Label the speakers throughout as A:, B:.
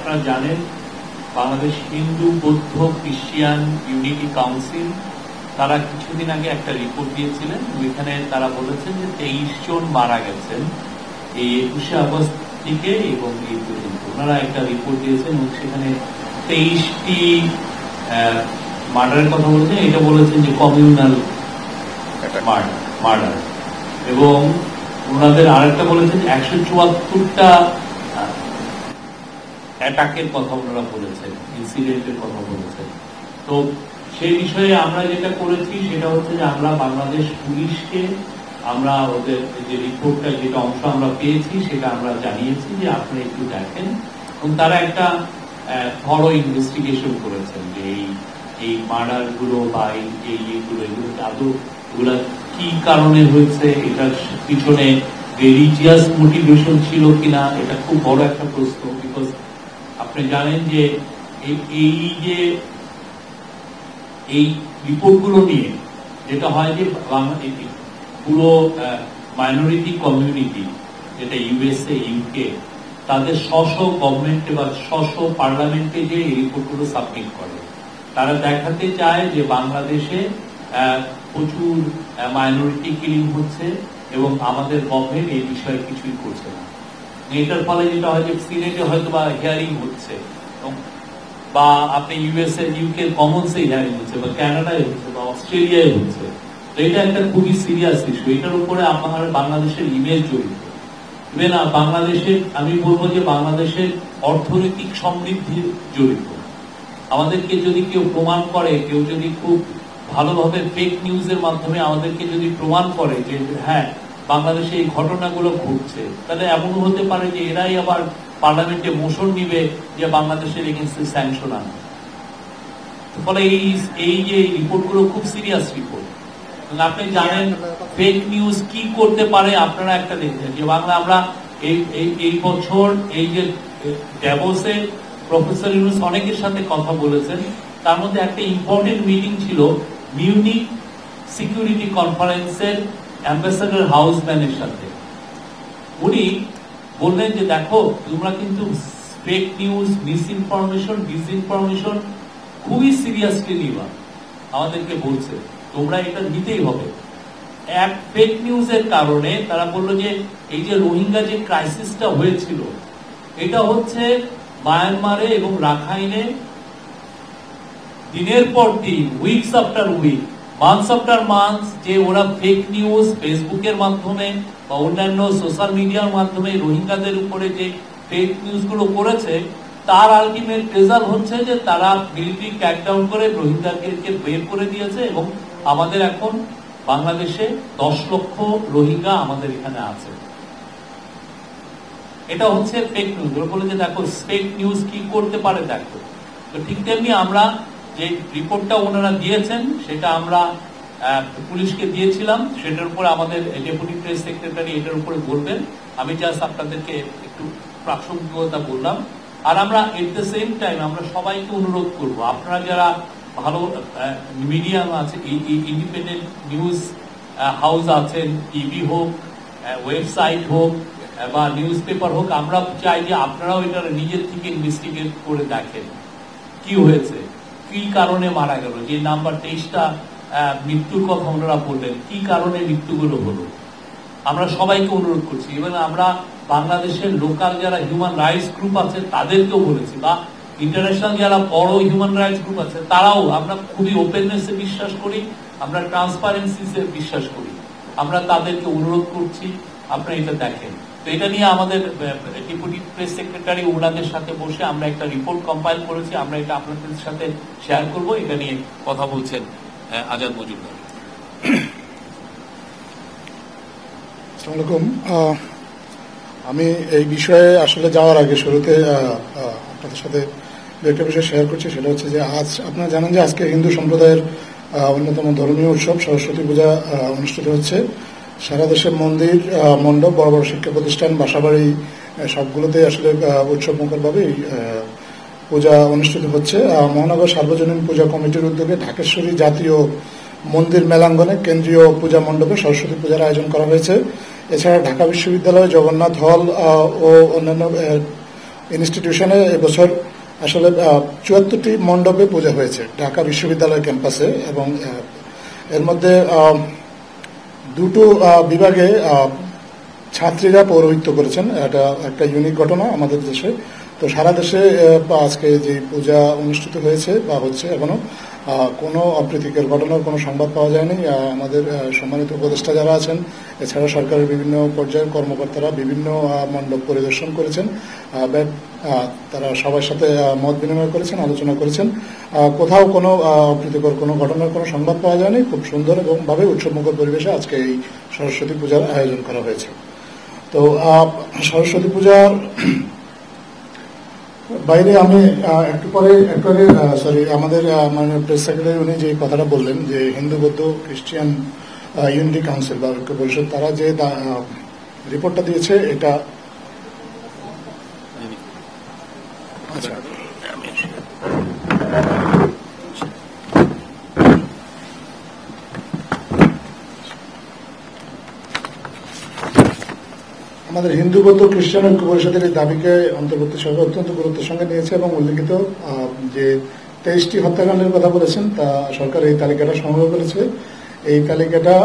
A: আপনারা জানেন বাংলাদেশ হিন্দু বৌদ্ধ খ্রিস্টান ইউনিটি কাউন্সিল তারা কিছুদিন আগে একটা রিপোর্ট দিয়েছিলেন। ওইখানে তারা বলেছেন যে 23 জন মারা গেছেন এই 21শে আগস্ট থেকে এবং এই পর্যন্ত। ওনারা একটা রিপোর্ট দিয়েছেন এবং সেখানে 23টি মার্ডারের কথা বলেছেন। এটা বলেছেন যে কমিউনাল মার্ডার, এবং ওনাদের আরেকটা বলেছেন 174টা অ্যাটাকের কথা ওনারা বলেছেন, ইনসিডেন্টের কথা বলেছেন। তো সেই বিষয়ে আমরা যেটা করেছি সেটা হচ্ছে যে আমরা বাংলাদেশ পুলিশকে আমরা ওদের যে রিপোর্টটা যেটা অংশ আমরা পেয়েছি সেটা আমরা জানিয়েছি যে আপনারা একটু দেখেন, এবং তারা একটা থরো ইনভেস্টিগেশন করেছেন যে এই মার্ডার গুলো বা এগুলো আদৌ এগুলা কি কারণে হয়েছে, এটার পিছনে রিলিজিয়াস মোটিভেশন ছিল কিনা, এটা খুব বড় একটা প্রশ্ন। বিকজ আপনি জানেন যে এই রিপোর্টগুলো নিয়ে যেটা হয় যে পুরো মাইনরিটি কমিউনিটি যেটা ইউএসএ ইউকে তাদের স্ব গভর্নমেন্টে বা স্ব পার্লামেন্টে যে এই রিপোর্টগুলো সাবমিট করে, তারা দেখাতে চায় যে বাংলাদেশে প্রচুর মাইনরিটি কিলিং হচ্ছে এবং আমাদের গভর্নমেন্ট এই বিষয়ে কিছুই করছে না। এটার ফলে যেটা হয় যে সিনেটে হয়তো বা হিয়ারিং হচ্ছে, বা আপনি ইউএসএ ইউকে কমনসে হিয়ারিং হচ্ছে, বা কানাডায় হচ্ছে, বা অস্ট্রেলিয়ায় হচ্ছে। তো এটা একটা খুবই সিরিয়াস ইস্যু। এটার উপরে আমার বাংলাদেশের ইমেজ জড়িত। ইভেন বাংলাদেশের আমি বলবো যে বাংলাদেশের অর্থনৈতিক সমৃদ্ধি জড়িত। আমাদেরকে যদি কেউ প্রমাণ করে, কেউ যদি খুব ভালোভাবে ফেক নিউজের মাধ্যমে আমাদেরকে যদি প্রমাণ করে যে হ্যাঁ বাংলাদেশে এই ঘটনাগুলো ঘটছে, তাহলে এমনও হতে পারে যে এরাই আবার পার্লামেন্টে মোশন নিবে যে বাংলাদেশের এগেইনস্টে স্যাংশন আনবে। ফলে এই যে রিপোর্টগুলো খুব সিরিয়াস রিপোর্ট। আপনি জানেন ফেক নিউজ কি করতে পারে, আপনারা একটা দেখছেন যে আমরা এই বছর এই যে ড্যাভোসে প্রফেসর ইউনুস অনেকের সাথে কথা বলেছেন, তার মধ্যে একটা ইম্পর্টেন্ট মিটিং ছিল মিউনিক সিকিউরিটি কনফারেন্সের অ্যাম্বাসেডর হাউসম্যানের সাথে। উনি বললেন যে দেখো তোমরা কিন্তু ফেক নিউজ, মিসইনফরমেশন, ডিসইনফরমেশন খুবই সিরিয়াসলি নিবা, আমাদেরকে বলছে তোমরা এটা নিতেই হবে। এক ফেক নিউজের কারণে তারা বললো যে এই যে রোহিঙ্গা যে ক্রাইসিসটা হয়েছিল, এটা হচ্ছে মায়ানমারে এবং রাখাইনে দিনের পর দিন, weeks after week, months after months, যে ওরা ফেক নিউজ ফেসবুকের মাধ্যমে বা অন্যান্য সোশ্যাল মিডিয়ার মাধ্যমে রোহিঙ্গাদের উপরে যে ফেক নিউজগুলো করেছে, তার আলটিমেট রেজাল্ট হচ্ছে যে তারা মিলিটারি ক্র্যাকডাউন করে রোহিঙ্গাদেরকে বের করে দিয়েছে, এবং আমাদের এখন বাংলাদেশে 10 লক্ষ রোহিঙ্গা আমাদের এখানে আছে। এটা হচ্ছে ফেক নিউজ। ওরা বলে যে দেখো ফেক নিউজ কি করতে পারে দেখো। তো ঠিক তেমনি আমরা যে রিপোর্টটা ওনারা দিয়েছেন সেটা আমরা পুলিশকে দিয়েছিলাম, সেটার উপরে আমাদের ডেপুটি প্রেস সেক্রেটারি এটার উপরে বলবেন। আমি জাস্ট আপনাদেরকে একটু প্রাসঙ্গিকতা বললাম। আর আমরা এট দ্য সেম টাইম আমরা সবাইকে অনুরোধ করব, আপনারা যারা ভালো মিডিয়াম আছে, ইন্ডিপেন্ডেন্ট নিউজ হাউস আছেন, টিভি হোক, ওয়েবসাইট হোক বা নিউজ পেপার হোক, আমরা চাই যে আপনারাও এটা নিজের থেকে ইনভেস্টিগেট করে দেখেন কি হয়েছে, কি কারণে মারা গেল। যে নাম্বার 23টা মৃত্যুর কথা ওনারা বললেন, কি কারণে মৃত্যুগুলো হলো। আমরা সবাইকে অনুরোধ করছি, এবং আমরা বাংলাদেশের লোকাল যারা হিউম্যান রাইটস গ্রুপ আছে তাদেরকেও বলেছি, বা ইন্টারন্যাশনাল যারা বড় হিউম্যান রাইটস গ্রুপ আছে তারাও, আমরা খুবই ওপেননেসে বিশ্বাস করি, আমরা ট্রান্সপারেন্সিতে বিশ্বাস করি। আমরা তাদেরকে অনুরোধ করছি আপনারা এটা দেখেন। তো এটা নিয়ে আমাদের ডেপুটি প্রেস সেক্রেটারি ওনাদের সাথে বসে আমরা একটা রিপোর্ট কম্পাইল করেছি, আমরা এটা আপনাদের সাথে শেয়ার করব। এটা নিয়ে কথা বলছেন আজাদ মজুমদার।
B: আসসালামু আলাইকুম। আমি এই বিষয়ে আসলে যাওয়ার আগে শুরুতে আপনাদের সাথে একটা বিষয় শেয়ার করছি। সেটা হচ্ছে যে আজ আপনারা জানেন যে আজকে হিন্দু সম্প্রদায়ের অন্যতম ধর্মীয় উৎসব সরস্বতী পূজা অনুষ্ঠিত হচ্ছে। সারা দেশের মন্দির, মণ্ডপ, বড় বড় শিক্ষা প্রতিষ্ঠান, বাসাবাড়ি সবগুলোতে আসলে উৎসব মুখরভাবে পূজা অনুষ্ঠিত হচ্ছে। মহানগর সার্বজনীন পূজা কমিটির উদ্যোগে ঢাকেশ্বরী জাতীয় মন্দির মেলাঙ্গনে কেন্দ্রীয় পূজা মণ্ডপে সরস্বতী পূজার আয়োজন করা হয়েছে। এছাড়া ঢাকা বিশ্ববিদ্যালয়, জগন্নাথ হল ও অন্যান্য ইনস্টিটিউশনে এবছর আসলে ৭৪টি মণ্ডপে পূজা হয়েছে ঢাকা বিশ্ববিদ্যালয় ক্যাম্পাসে, এবং এর মধ্যে দুটো বিভাগে ছাত্রীরা পৌরোহিত্য করেছেন। এটা একটা ইউনিক ঘটনা আমাদের দেশে। তো সারা দেশে আজকে যে পূজা অনুষ্ঠিত হয়েছে বা হচ্ছে, এখনো কোনো অপ্রীতিকর ঘটনার কোনো সংবাদ পাওয়া যায়নি। আমাদের সম্মানিত উপদেষ্টা যারা আছেন, এছাড়া সরকারের বিভিন্ন পর্যায়ের কর্মকর্তারা বিভিন্ন মণ্ডপ পরিদর্শন করেছেন, তারা সবার সাথে মত বিনিময় করেছেন, আলোচনা করেছেন। কোথাও কোনো অপ্রীতিকর কোনো ঘটনার কোনো সংবাদ পাওয়া যায়নি। খুব সুন্দর এবং ভাবে উৎসবমুখর পরিবেশে আজকে এই সরস্বতী পূজার আয়োজন করা হয়েছে। তো সরস্বতী পূজার বাইরে আমি একটু আগে আমাদের মাননীয় প্রেস সেক্রেটারি উনি যে কথাটা বললেন যে হিন্দু বৌদ্ধ খ্রিস্টান ইউনিটি কাউন্সিল বা ঐক্য পরিষদ তারা যে রিপোর্টটা দিয়েছে এটা আচ্ছা আমাদের হিন্দু বৌদ্ধ খ্রিস্টান ঐক্য পরিষদের এই দাবিকে অন্তর্বর্তী সরকার অত্যন্ত গুরুত্বের সঙ্গে নিয়েছে এবং উল্লেখিত যে 23টি হত্যাকাণ্ডের কথা বলেছেন তা সরকার এই তালিকাটা সংগ্রহ করেছে। এই তালিকাটা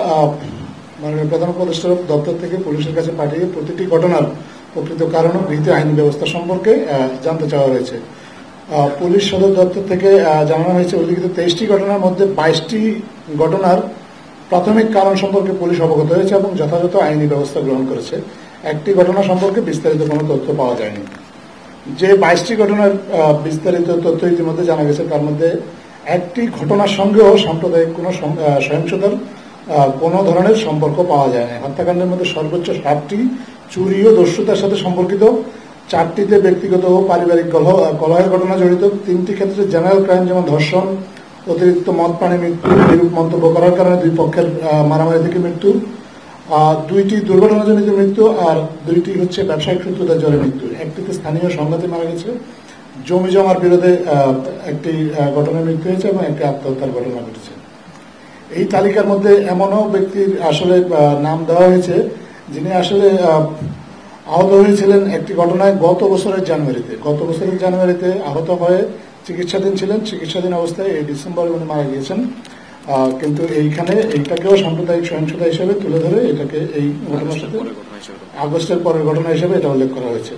B: মাননীয় প্রধান উপদেষ্টার দপ্তর থেকে পুলিশের কাছে পাঠিয়ে প্রতিটি ঘটনার প্রকৃত কারণ ও গৃহীত আইনি ব্যবস্থা সম্পর্কে জানতে চাওয়া হয়েছে। পুলিশ সদর দপ্তর থেকে জানানো হয়েছে উল্লেখিত 23টি ঘটনার মধ্যে 22টি ঘটনার প্রাথমিক কারণ সম্পর্কে পুলিশ অবগত হয়েছে এবং যথাযথ আইনি ব্যবস্থা গ্রহণ করেছে। একটি ঘটনা সম্পর্কে বিস্তারিত কোনো তথ্য পাওয়া যায়নি। যে 22টি ঘটনার বিস্তারিত তথ্য ইতিমধ্যে জানা গেছে, তার মধ্যে একটি ঘটনার সঙ্গেও সাম্প্রদায়িক কোনো সহিংসতার কোনো ধরনের সম্পর্ক পাওয়া যায় না। হত্যাকাণ্ডের মধ্যে সর্বোচ্চ 7টি চুরি ও দস্যুতার সাথে সম্পর্কিত, 4টিতে ব্যক্তিগত ও পারিবারিক কলহের ঘটনা জড়িত, 3টি ক্ষেত্রে জেনারেল ক্রাইম যেমন ধর্ষণ, অতিরিক্ত মদ পানি মৃত্যু, বিরূপ মন্তব্য করার কারণে দুই পক্ষের মারামারি থেকে মৃত্যু, 2টি দুর্ঘটনাজনিত মৃত্যু, আর 2টি হচ্ছে ব্যবসায়িক শত্রুতার জন্য মৃত্যু। একটিতে স্থানীয় সংঘাতে মারা গেছে, জমি জমার বিরোধে একটি ঘটনায় মৃত্যু হয়েছে এবং একটি আত্মহত্যার ঘটনা ঘটেছে। এই তালিকার মধ্যে এমনও ব্যক্তির আসলে নাম দেওয়া হয়েছে যিনি আসলে আহত হয়েছিলেন একটি ঘটনায় গত বছরের জানুয়ারিতে আহত হয়ে চিকিৎসাধীন ছিলেন। চিকিৎসাধীন অবস্থায় এই ডিসেম্বরে উনি মারা গিয়েছেন। কিন্তু এইটাকেও সাম্প্রদায়িক সহিংসতা হিসেবে তুলে ধরে এটাকে এই ঘটনার সাথে আগস্টের পরের ঘটনা হিসেবে এটা উল্লেখ করা হয়েছে।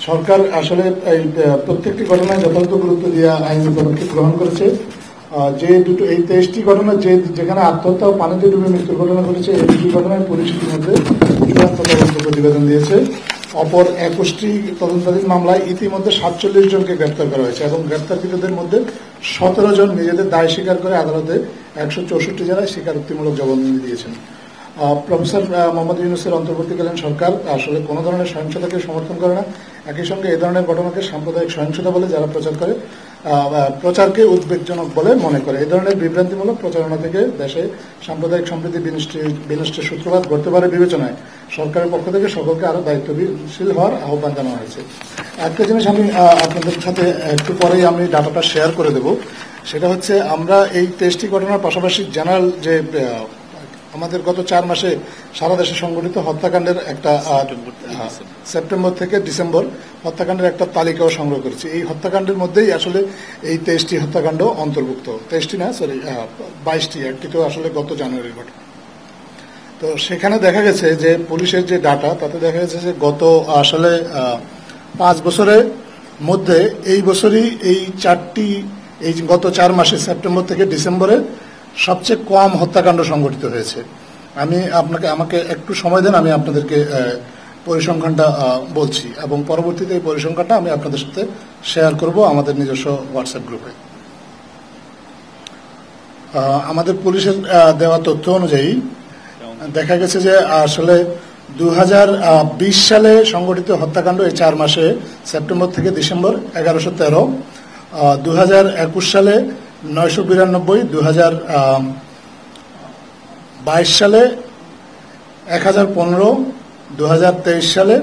B: সরকার আসলে এই প্রত্যেকটি ঘটনায় যথাযথ গুরুত্ব দিয়ে আইনি পদক্ষেপ গ্রহণ করেছে। এই 23টি ঘটনা যেখানে আত্মহত্যা ও পানিতে ডুবে মৃত্যুর ঘটনা ঘটেছে, এই 2টি ঘটনায় পুলিশ ইতিমধ্যে চূড়ান্ত তদন্ত প্রতিবেদন দিয়েছে। অপর 21টি তদন্তাধীন মামলায় ইতিমধ্যে 47 জনকে গ্রেপ্তার করা হয়েছে এবং গ্রেপ্তারকৃতদের মধ্যে 17 জন নিজেদের দায় স্বীকার করে আদালতে 164 জেলায় স্বীকারোক্তিমূলক জবানবন্দি দিয়েছেন। প্রফেসর মোহাম্মদ ইউনূসের অন্তর্বর্তীকালীন সরকার আসলে কোনো ধরনের সহিংসতাকে সমর্থন করে না। একই সঙ্গে এই ধরনের ঘটনাকে সাম্প্রদায়িক সহিংসতা বলে যারা প্রচার করে, প্রচারকে উদ্বেগজনক বলে মনে করে। এই ধরনের বিভ্রান্তিমূলক প্রচারণা থেকে দেশে সাম্প্রদায়িক সম্প্রীতি বিনষ্টের সূত্রপাত ঘটতে পারে বিবেচনায় সরকারের পক্ষ থেকে সকলকে আরো দায়িত্বশীল হওয়ার আহ্বান জানানো হয়েছে। একটা জিনিস আমি আপনাদের সাথে একটু পরেই আমি ডাটাটা শেয়ার করে দেব, সেটা হচ্ছে আমরা এই 23টি ঘটনার পাশাপাশি জেনারেল যে আমাদের গত 4 মাসে সারা দেশে সংঘটিত হত্যাকাণ্ডের একটা সেপ্টেম্বর থেকে ডিসেম্বর হত্যাকাণ্ডের একটা তালিকাও সংগ্রহ করেছি। এই হত্যাকাণ্ডের মধ্যেই আসলে এই 23টি হত্যাকাণ্ড অন্তর্ভুক্ত। 23টি না, সরি 22টি, একটি তো আসলে গত জানুয়ারির ঘটনা। তো সেখানে দেখা গেছে যে পুলিশের যে ডাটা তাতে দেখা গেছে যে গত আসলে 5 বছরের মধ্যে এই বছরই এই গত 4 মাসে সেপ্টেম্বর থেকে ডিসেম্বরে সবচেয়ে কম হত্যাকাণ্ড সংঘটিত হয়েছে। আমাকে একটু সময় দেন, আমি আপনাদেরকে পরিসংখ্যানটা বলছি এবং পরবর্তীতে এই পরিসংখ্যানটা আমি আপনাদের সাথে শেয়ার করব আমাদের নিজস্ব হোয়াটসঅ্যাপ গ্রুপে। আমাদের পুলিশের দেওয়া তথ্য অনুযায়ী দেখা গেছে যে আসলে 2020 সালে সংঘটিত হত্যাকাণ্ড এই 4 মাসে সেপ্টেম্বর থেকে ডিসেম্বর 1113, 2021 সালে 992, 2022 সালে 1015, 2023 সালে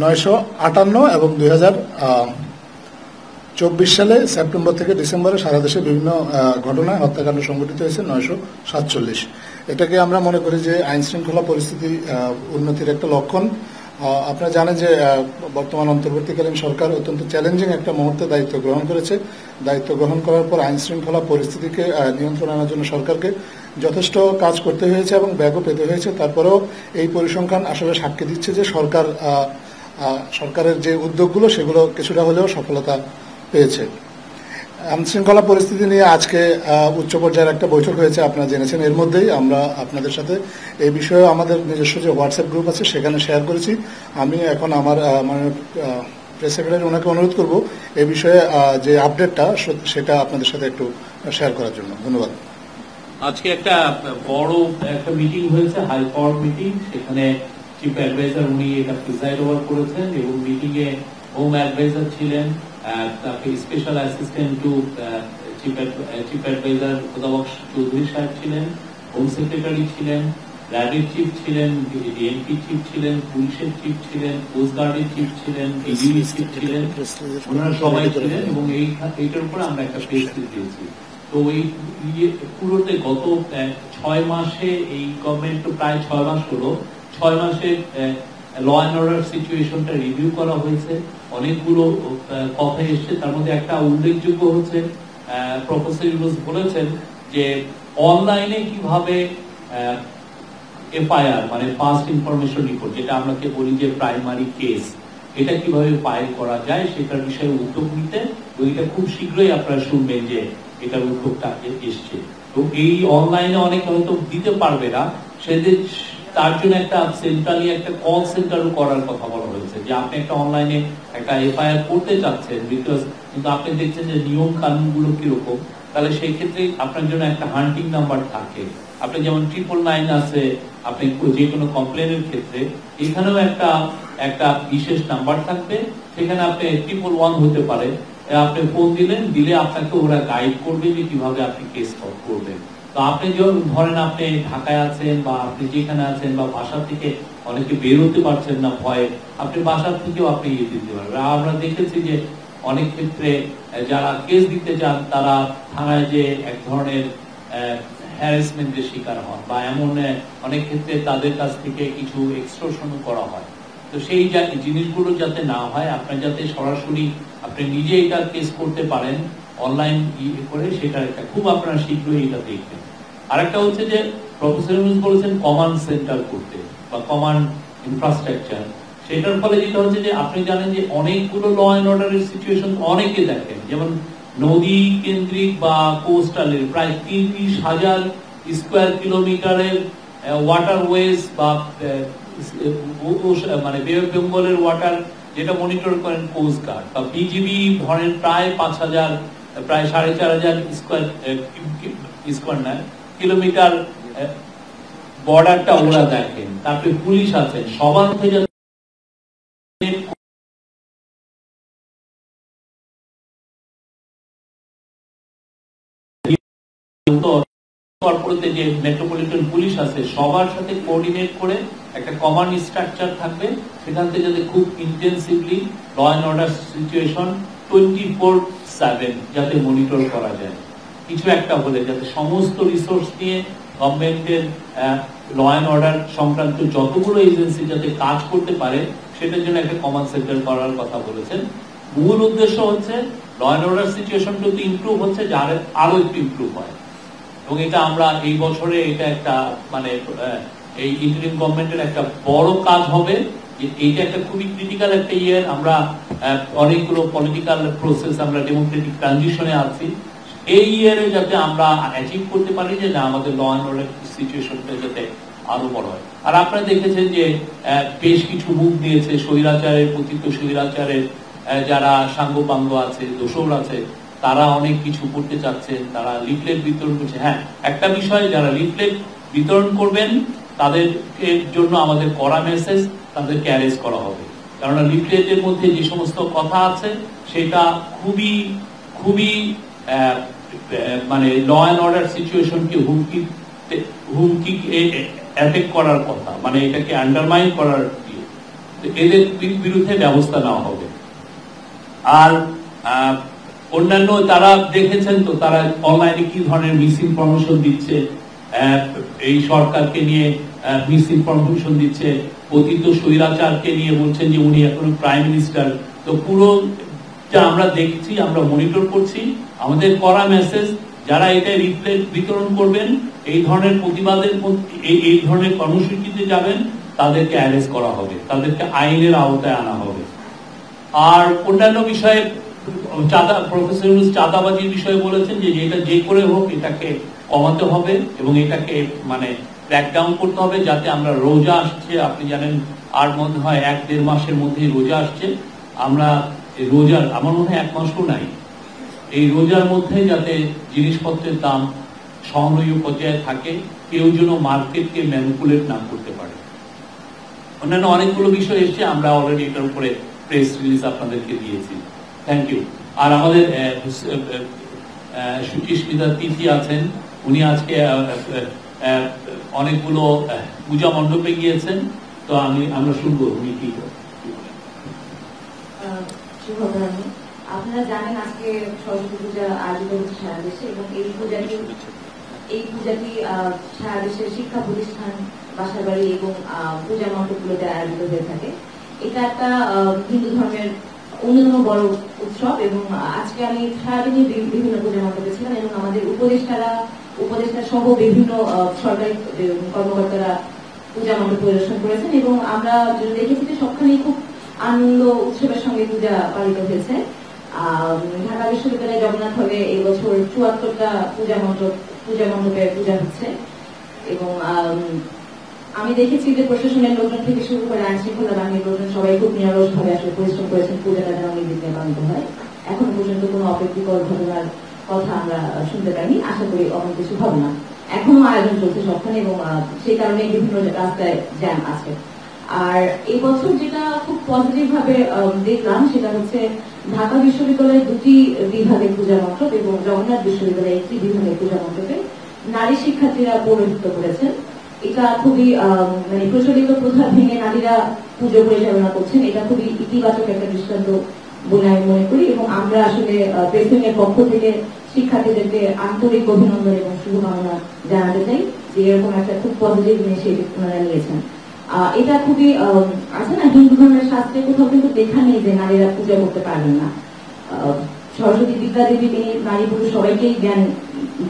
B: 958 এবং 2024 সালে সেপ্টেম্বর থেকে ডিসেম্বরে সারা দেশে বিভিন্ন ঘটনায় হত্যাকাণ্ড সংঘটিত হয়েছে 947। এটাকে আমরা মনে করি যে আইন শৃঙ্খলা পরিস্থিতি উন্নতির একটা লক্ষণ। আপনারা জানেন যে বর্তমান অন্তর্বর্তীকালীন সরকার অত্যন্ত চ্যালেঞ্জিং একটা মুহূর্তে দায়িত্ব গ্রহণ করেছে। দায়িত্ব গ্রহণ করার পর আইন শৃঙ্খলা পরিস্থিতিকে নিয়ন্ত্রণে আনার জন্য সরকারকে যথেষ্ট কাজ করতে হয়েছে এবং ব্যাগও পেতে হয়েছে। তারপরেও এই পরিসংখ্যান আসলে সাক্ষী দিচ্ছে যে সরকারের যে উদ্যোগগুলো সেগুলো কিছুটা হলেও সফলতা পেয়েছে। আইন শৃঙ্খলা পরিস্থিতি নিয়ে আজকে উচ্চ পর্যায়ের একটা বৈঠক হয়েছে, আপনারা জেনেছেন। এর মধ্যেই আমরা আপনাদের সাথে এই বিষয়ে আমাদের নিজস্ব যে হোয়াটসঅ্যাপ গ্রুপ আছে সেখানে শেয়ার করেছি। আমি এখন আমার প্রেস সেক্রেটারি ওনাকে অনুরোধ করব এই বিষয়ে যে আপডেটটা সেটা আপনাদের সাথে একটু শেয়ার করার জন্য। ধন্যবাদ।
A: আজকে একটা বড় একটা মিটিং হয়েছে, হাই পাওয়ার মিটিং। সেখানে চিফ অ্যাডভাইজার উনি এটা প্রিসাইড ওভার করেছেন এবং মিটিং এ হোম অ্যাডভাইজার ছিলেন, তারপরে special assistant to chief adviser Khodabux Chowdhury সাহেব ছিলেন, হোম সেক্রেটারি ছিলেন, র্যাবের চিফ ছিলেন, ডিএনপি চিফ ছিলেন, পুলিশের চিফ ছিলেন, কোস্ট গার্ডের চিফ ছিলেন, বিজিবি চিফ ছিলেন, ওনারা সবাই ছিলেন এবং এইটার উপরে আমরা একটা প্রেস দিয়েছি। তো এই পুরোতে গত 6 মাসে এই গভর্নমেন্ট তো প্রায় 6 মাস হলো, 6 মাসে ল অ্যান্ড অর্ডার সিচুয়েশনটা রিভিউ করা হয়েছে। অনেকগুলো কথা এসছে, তার মধ্যে একটা উল্লেখযোগ্য হচ্ছে প্রফেসর ইউনুস বলেছেন যে অনলাইনে কিভাবে এফআইআর মানে ফার্স্ট ইনফরমেশন রিপোর্ট, যেটা আমরা বলি যে প্রাইমারি কেস, এটা কিভাবে ফাইল করা যায় সেটার বিষয়ে উদ্যোগ নিতে। তো এটা খুব শীঘ্রই আপনারা শুনবেন যে এটার উদ্যোগটা এসছে। তো এই অনলাইনে অনেকে হয়তো দিতে পারবে না, সেদের তার জন্য একটা সেন্ট্রালি একটা কল সেন্টারও করার কথা বলা হয়েছে, যে আপনি একটা অনলাইনে একটা এফআইআর করতে চাচ্ছেন, বিকজ কিন্তু আপনি দেখছেন যে নিয়ম কানুন গুলো কিরকম, তাহলে সেই ক্ষেত্রে আপনার জন্য একটা হান্টিং নাম্বার থাকে। আপনি যেমন 999 আছে, আপনি যে কোনো কমপ্লেনের ক্ষেত্রে এখানেও একটা বিশেষ নাম্বার থাকবে, সেখানে আপনি 111 হতে পারে, আপনি ফোন দিলে আপনাকে ওরা গাইড করবে যে কিভাবে আপনি কেস করবেন। তো আপনি ধরেন আপনি ঢাকায় আছেন বা আপনি যেখানে আছেন বা বাসা থেকে অনেকে বের হতে পারছেন না ভয়ে, আপনি বাসা থেকেও আপনি দিতে পারবেন। আমরা দেখেছি যে অনেক ক্ষেত্রে যারা কেস দিতে চান তারা থানায় যে এক ধরনের হ্যারাসমেন্টের শিকার হন বা এমন অনেক ক্ষেত্রে তাদের কাছ থেকে কিছু এক্সটর্শন করা হয়। তো সেই জিনিসগুলো যাতে না হয়, আপনার যাতে সরাসরি আপনি নিজে এটা কেস করতে পারেন অনলাইন করে, সেটা একটা খুব আপনারা শীঘ্রই এটা দেখবেন। আরেকটা হচ্ছে যে প্রফেসর ইউনুস বলেছেন কমান্ড সেন্টার করতে বা কমান্ড ইনফ্রাস্ট্রাকচার। সেটার ফলে যেটা হচ্ছে যে আপনি জানেন যে অনেকগুলো ল অ্যান্ড অর্ডারের সিচুয়েশন অনেকে দেখেন, যেমন নদী কেন্দ্রিক বা কোস্টালের প্রায় 30,000 স্কোয়ার কিলোমিটারের ওয়াটারওয়েজ বা মানে বে অফ বেঙ্গলের ওয়াটার যেটা মনিটর করেন কোস্ট গার্ড বা বিজিবি, ধরেন প্রায় 5,000 প্রায় 4,500 স্কোয়ার কিলোমিটার বর্ডারটা ওরা দেখেন। তারপরে পুলিশ আছেন, সবার মধ্যে কর্পোরেটে যে মেট্রোপলিটন পুলিশ আছে সবার সাথে কোঅর্ডিনেট করে একটা কমান্ড স্ট্রাকচার থাকবে, সেখান থেকে যাতে খুব intensively law and order situation 24/7 যাতে মনিটর করা যায়। কিছু একটা হলে যাতে সমস্ত রিসোর্স নিয়ে গভর্নমেন্টের ল অ্যান্ড অর্ডার সংক্রান্ত যতগুলো এজেন্সি যাতে কাজ করতে পারে, সেটার জন্য একটা কমান্ড সেন্টার করার কথা বলেছেন। মূল উদ্দেশ্য হচ্ছে ল অ্যান্ড অর্ডার সিচুয়েশনটা তো ইমপ্রুভ হচ্ছে, যার আরো একটু ইমপ্রুভ হয়। এবং এটা আমরা এই বছরে এটা একটা মানে এই ইন্টারিম গভর্নমেন্টের একটা বড় কাজ হবে। এইটা একটা খুবই ক্রিটিক্যাল একটা ইয়ার। আমরা অনেকগুলো পলিটিক্যাল প্রসেস, আমরা ডেমোক্রেটিক ট্রানজিশনে আছি। এই ইয়ারে যাতে আমরা অ্যাচিভ করতে পারি যে না, আমাদের ল অ্যান্ড অর্ডার সিচুয়েশনটা যাতে আরো বড় হয়। আর আপনারা দেখেছেন যে বেশ কিছু মুখ দিয়েছে স্বৈরাচারের, পতিত স্বৈরাচারের যারা সাঙ্গপাঙ্গ আছে, দোসর আছে, তারা অনেক কিছু করতে চাচ্ছেন, তারা লিফলেট বিতরণ করছে। হ্যাঁ, একটা বিষয়, যারা লিফলেট বিতরণ করবেন তাদের জন্য আমাদের কড়া মেসেজ, তাদেরকে অ্যারেস্ট করা হবে। কেননা লিফলেটের মধ্যে যে সমস্ত কথা আছে সেটা খুবই খুবই মানে ল অ্যান্ড অর্ডার সিচুয়েশনকে হুমকি এফেক্ট করার কথা, মানে এটাকে আন্ডারমাইন করার, এদের বিরুদ্ধে ব্যবস্থা নেওয়া হবে। আর অন্যান্য তারা দেখেছেন তো, তারা অনলাইনে কি ধরনের মিস ইনফরমেশন দিচ্ছে, এই সরকারকে নিয়ে মিস ইনফরমেশন দিচ্ছে, পতিত স্বৈরাচারকে নিয়ে বলছেন যে উনি এখন প্রাইম মিনিস্টার। তো পুরো আমরা দেখছি, আমরা মনিটর করছি। আমাদের করা মেসেজ, যারা এটা রিপ্লেট বিতরণ করবেন, এই ধরনের প্রতিবাদের এই ধরনের কর্মসূচিতে যাবেন, তাদেরকে অ্যারেস্ট করা হবে, তাদেরকে আইনের আওতায় আনা হবে। আর অন্যান্য বিষয়ে প্রফেসর চাঁদাবাজির বিষয়ে বলেছেন যে এটা যে করে হোক এটাকে কমাতে হবে এবং এটাকে মানে ক্র্যাকডাউন করতে হবে, যাতে আমরা রোজা আসছে, আপনি জানেন আর মনে হয় 1-1.5 মাসের মধ্যেই রোজা আসছে, আমরা রোজার আমার মনে হয় 1 মাসও নাই, এই রোজার মধ্যে যাতে জিনিসপত্রের দাম সহনীয় পর্যায়ে থাকে, কেউ যেন মার্কেটকে ম্যানিপুলেট না করতে পারে। অন্যান্য অনেকগুলো বিষয় এসছে, আমরা অলরেডি এটার উপরে প্রেস রিলিজ আপনাদেরকে দিয়েছি। Thank you. আর আমাদের সুচিস্মিতা তিথি আছেন, উনি আজকে অনেকগুলো পূজা মণ্ডপে গিয়েছেন, তো আমরা শুনবো উনি কি করেন।
C: আপনারা জানেন আজকে সরস্বতী পূজা আয়োজিত হচ্ছে সারা দেশে, এবং এই পূজাটি সারা দেশের শিক্ষা প্রতিষ্ঠান, বাসা বাড়ি এবং পূজা মণ্ডপগুলোতে আয়োজিত হয়ে থাকে। এটা একটা হিন্দু ধর্মের অন্যতম বড় উৎসব, এবং আজকে আমি সারাদিনই বিভিন্ন পূজা মণ্ডপে ছিলাম, এবং আমাদের উপদেষ্টা সহ বিভিন্ন সরকারি কর্মকর্তারা পূজা মণ্ডপ পরিদর্শন করেছেন, এবং আমরা দেখেছি যে সবখানেই খুব আনন্দ উৎসবের সঙ্গে পূজা পালিত হয়েছে। ঢাকা বিশ্ববিদ্যালয় জগন্নাথ হলে এই বছর ৭৪টা পূজা মণ্ডপে পূজা হচ্ছে, এবং আমি দেখেছি যে প্রশাসনের লোকজন থেকে শুরু করে আইন শৃঙ্খলা বাহিনীর লোকজন সবাই খুব নিরলস ভাবে আসলে পরিশ্রম করেছেন পূজাটা যেন নির্বিঘ্নে পালিত হয়। এখনো পর্যন্ত কোনো অপ্রীতিকর ঘটনার কথা আমরা শুনতে পাইনি, আশা করি অনেক কিছু হবে না। এখনো আয়োজন চলছে সবখানে, এবং সেই কারণে বিভিন্ন রাস্তায় জ্যাম আছে। আর এই বছর যেটা খুব পজিটিভ ভাবে দেখলাম সেটা হচ্ছে ঢাকা বিশ্ববিদ্যালয়ের 2টি বিভাগের পূজা মণ্ডপ এবং জগন্নাথ বিশ্ববিদ্যালয়ের 1টি বিভাগের পূজা মণ্ডপে নারী শিক্ষার্থীরা পৌরোহিত্য করেছেন। এটা খুবই মানে প্রচলিত প্রথা ভেঙে নারীরা পুজো পরিচালনা করছেন, এটা খুবই ইতিবাচক একটা দৃষ্টান্ত বলে আমি মনে করি, এবং আমরা আসলে প্রেসিডেন্টের পক্ষ থেকে শিক্ষার্থীদেরকে আন্তরিক অভিনন্দন এবং শুভকামনা জানাতে চাই যে এরকম একটা খুব পজিটিভ ইনিশিয়েটিভ ওনারা নিয়েছেন। এটা খুবই আছে না, হিন্দু ধর্মের শাস্ত্রে কোথাও কিন্তু দেখা নেই যে নারীরা পূজা করতে পারবেন না। সরস্বতী বিদ্যাদেবী তিনি নারী পুরুষ সবাইকেই